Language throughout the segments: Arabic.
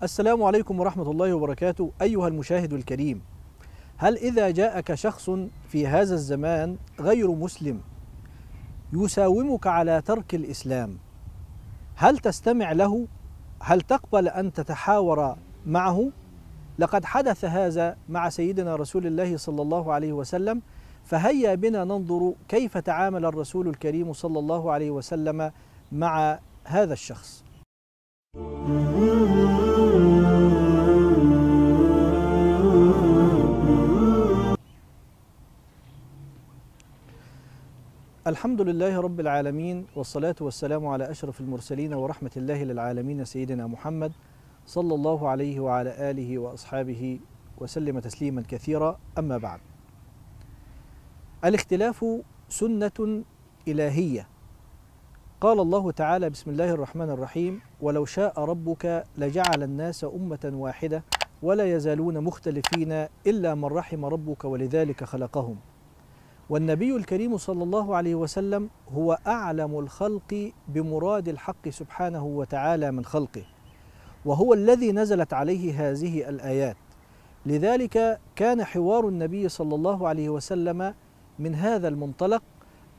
السلام عليكم ورحمة الله وبركاته. أيها المشاهد الكريم، هل إذا جاءك شخص في هذا الزمان غير مسلم يساومك على ترك الإسلام، هل تستمع له؟ هل تقبل أن تتحاور معه؟ لقد حدث هذا مع سيدنا رسول الله صلى الله عليه وسلم، فهيا بنا ننظر كيف تعامل الرسول الكريم صلى الله عليه وسلم مع هذا الشخص. الحمد لله رب العالمين، والصلاة والسلام على أشرف المرسلين ورحمة الله للعالمين سيدنا محمد صلى الله عليه وعلى آله وأصحابه وسلم تسليما كثيرا. أما بعد، الاختلاف سنة إلهية. قال الله تعالى: بسم الله الرحمن الرحيم: ولو شاء ربك لجعل الناس أمة واحدة ولا يزالون مختلفين إلا من رحم ربك ولذلك خلقهم. والنبي الكريم صلى الله عليه وسلم هو أعلم الخلق بمراد الحق سبحانه وتعالى من خلقه، وهو الذي نزلت عليه هذه الآيات. لذلك كان حوار النبي صلى الله عليه وسلم من هذا المنطلق،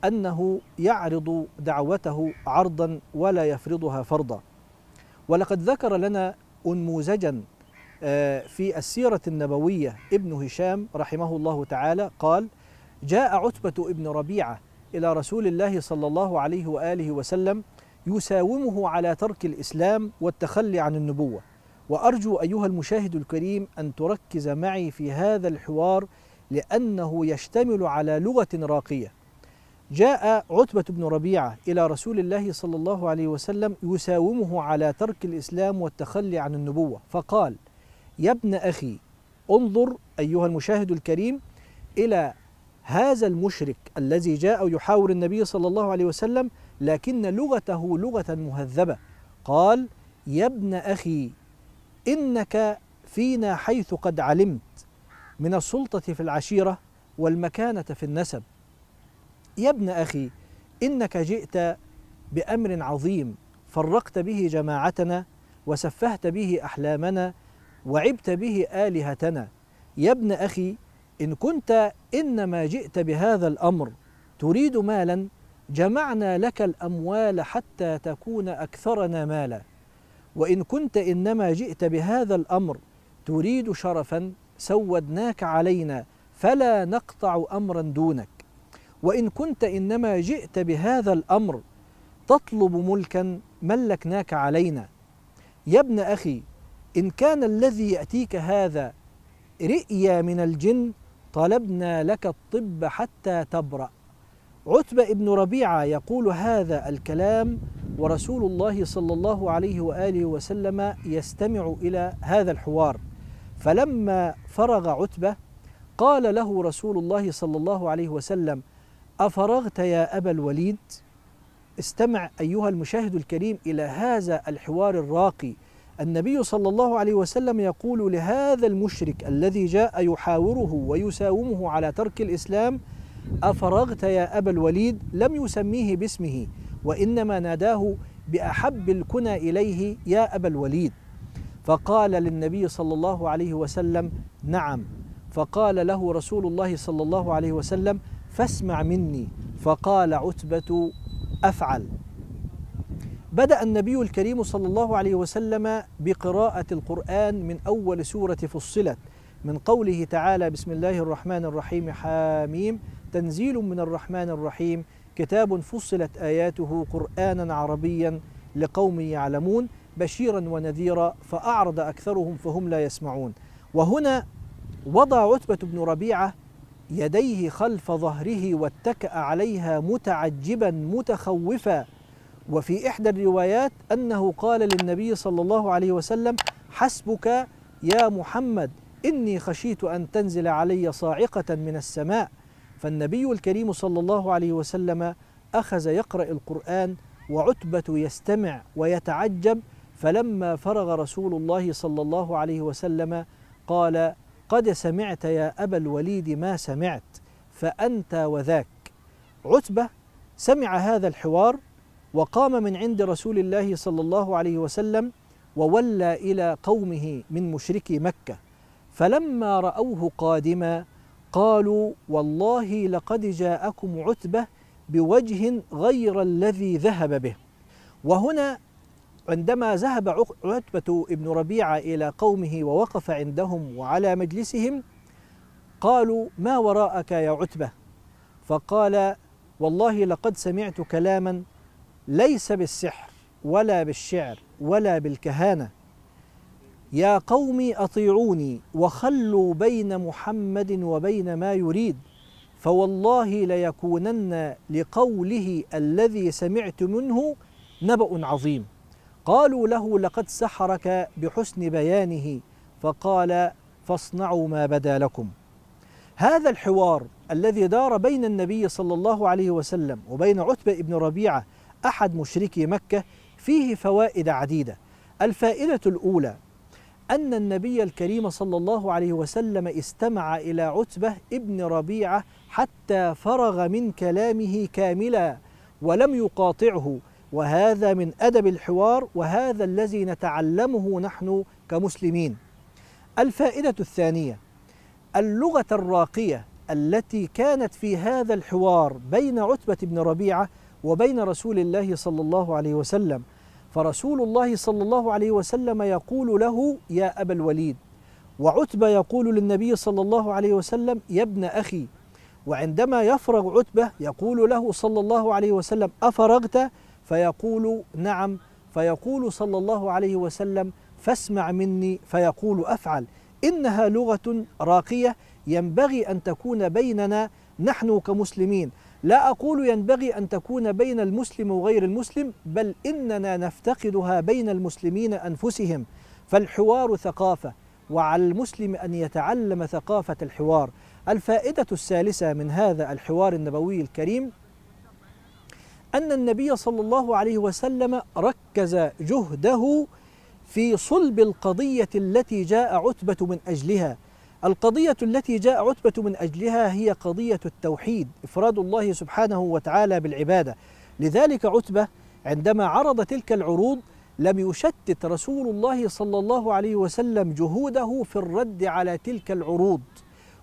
أنه يعرض دعوته عرضا ولا يفرضها فرضا. ولقد ذكر لنا أنموذجا في السيرة النبوية ابن هشام رحمه الله تعالى، قال: جاء عتبة ابن ربيعة إلى رسول الله صلى الله عليه وآله وسلم يساومه على ترك الإسلام والتخلي عن النبوة. وأرجو أيها المشاهد الكريم أن تركز معي في هذا الحوار، لأنه يشتمل على لغة راقية. جاء عتبة بن ربيعة إلى رسول الله صلى الله عليه وسلم يساومه على ترك الإسلام والتخلي عن النبوة، فقال: يا ابن أخي، انظر أيها المشاهد الكريم إلى هذا المشرك الذي جاء يحاور النبي صلى الله عليه وسلم، لكن لغته لغة مهذبة. قال: يا ابن أخي، إنك فينا حيث قد علمت من السلطة في العشيرة والمكانة في النسب. يا ابن أخي، إنك جئت بأمر عظيم فرقت به جماعتنا وسفهت به أحلامنا وعبت به آلهتنا. يا ابن أخي، إن كنت إنما جئت بهذا الأمر تريد مالا، جمعنا لك الأموال حتى تكون أكثرنا مالا. وإن كنت إنما جئت بهذا الأمر تريد شرفا، سودناك علينا فلا نقطع أمرا دونك. وإن كنت إنما جئت بهذا الأمر تطلب ملكا، ملكناك علينا. يا ابن أخي، إن كان الذي يأتيك هذا رئيا من الجن طلبنا لك الطب حتى تبرأ. عتبة ابن ربيعة يقول هذا الكلام، ورسول الله صلى الله عليه وآله وسلم يستمع إلى هذا الحوار. فلما فرغ عتبة قال له رسول الله صلى الله عليه وسلم: أفرغت يا أبا الوليد؟ استمع أيها المشاهد الكريم إلى هذا الحوار الراقي. النبي صلى الله عليه وسلم يقول لهذا المشرك الذي جاء يحاوره ويساومه على ترك الإسلام: أفرغت يا أبا الوليد؟ لم يسميه باسمه، وإنما ناداه بأحب الكنى إليه: يا أبا الوليد. فقال للنبي صلى الله عليه وسلم: نعم. فقال له رسول الله صلى الله عليه وسلم: فاسمع مني. فقال عتبة: أفعل. بدأ النبي الكريم صلى الله عليه وسلم بقراءة القرآن من أول سورة فصلت، من قوله تعالى: بسم الله الرحمن الرحيم، حاميم، تنزيل من الرحمن الرحيم، كتاب فصلت آياته قرآنا عربيا لقوم يعلمون، بشيرا ونذيرا، فأعرض أكثرهم فهم لا يسمعون. وهنا وضع عتبة بن ربيعة يديه خلف ظهره واتكأ عليها متعجبا متخوفا. وفي إحدى الروايات أنه قال للنبي صلى الله عليه وسلم: حسبك يا محمد، إني خشيت أن تنزل علي صاعقة من السماء. فالنبي الكريم صلى الله عليه وسلم أخذ يقرأ القرآن وعتبة يستمع ويتعجب. فلما فرغ رسول الله صلى الله عليه وسلم قال: قد سمعت يا أبا الوليد ما سمعت، فأنت وذاك. عتبة سمع هذا الحوار وقام من عند رسول الله صلى الله عليه وسلم وولى إلى قومه من مشركي مكة، فلما رأوه قادما قالوا والله لقد جاءكم عتبة بوجه غير الذي ذهب به. وهنا عندما ذهب عتبة بن ربيعة إلى قومه ووقف عندهم وعلى مجلسهم قالوا ما وراءك يا عتبة؟ فقال والله لقد سمعت كلاما ليس بالسحر ولا بالشعر ولا بالكهانة، يا قوم أطيعوني وخلوا بين محمد وبين ما يريد، فوالله ليكونن لقوله الذي سمعت منه نبأ عظيم. قالوا له لقد سحرك بحسن بيانه، فقال فاصنعوا ما بدا لكم. هذا الحوار الذي دار بين النبي صلى الله عليه وسلم وبين عتبة بن ربيعة أحد مشركي مكة فيه فوائد عديدة. الفائدة الأولى أن النبي الكريم صلى الله عليه وسلم استمع إلى عتبة ابن ربيعة حتى فرغ من كلامه كاملا ولم يقاطعه، وهذا من أدب الحوار، وهذا الذي نتعلمه نحن كمسلمين. الفائدة الثانية اللغة الراقية التي كانت في هذا الحوار بين عتبة بن ربيعة وبين رسول الله صلى الله عليه وسلم، فرسول الله صلى الله عليه وسلم يقول له يا أبا الوليد، وعتبة يقول للنبي صلى الله عليه وسلم يا ابن أخي، وعندما يفرغ عتبة يقول له صلى الله عليه وسلم أفرغت؟ فيقول نعم، فيقول صلى الله عليه وسلم فاسمع مني، فيقول أفعل. إنها لغة راقية ينبغي أن تكون بيننا نحن كمسلمين، لا أقول ينبغي أن تكون بين المسلم وغير المسلم، بل إننا نفتقدها بين المسلمين أنفسهم، فالحوار ثقافة، وعلى المسلم أن يتعلم ثقافة الحوار. الفائدة الثالثة من هذا الحوار النبوي الكريم أن النبي صلى الله عليه وسلم ركز جهده في صلب القضية التي جاء عتبة من أجلها. القضية التي جاء عتبة من أجلها هي قضية التوحيد، إفراد الله سبحانه وتعالى بالعبادة. لذلك عتبة عندما عرض تلك العروض لم يشتت رسول الله صلى الله عليه وسلم جهوده في الرد على تلك العروض،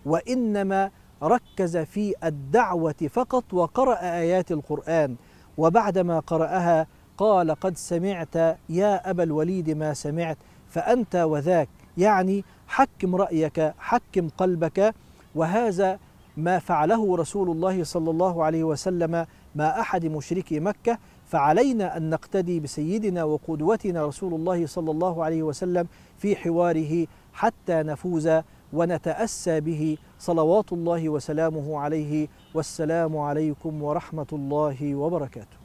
وإنما ركز في الدعوة فقط، وقرأ آيات القرآن، وبعدما قرأها قال قد سمعت يا أبا الوليد ما سمعت فأنت وذاك، يعني حكم رأيك، حكم قلبك. وهذا ما فعله رسول الله صلى الله عليه وسلم مع أحد مشركي مكة، فعلينا أن نقتدي بسيدنا وقدوتنا رسول الله صلى الله عليه وسلم في حواره حتى نفوز ونتأسى به، صلوات الله وسلامه عليه. والسلام عليكم ورحمة الله وبركاته.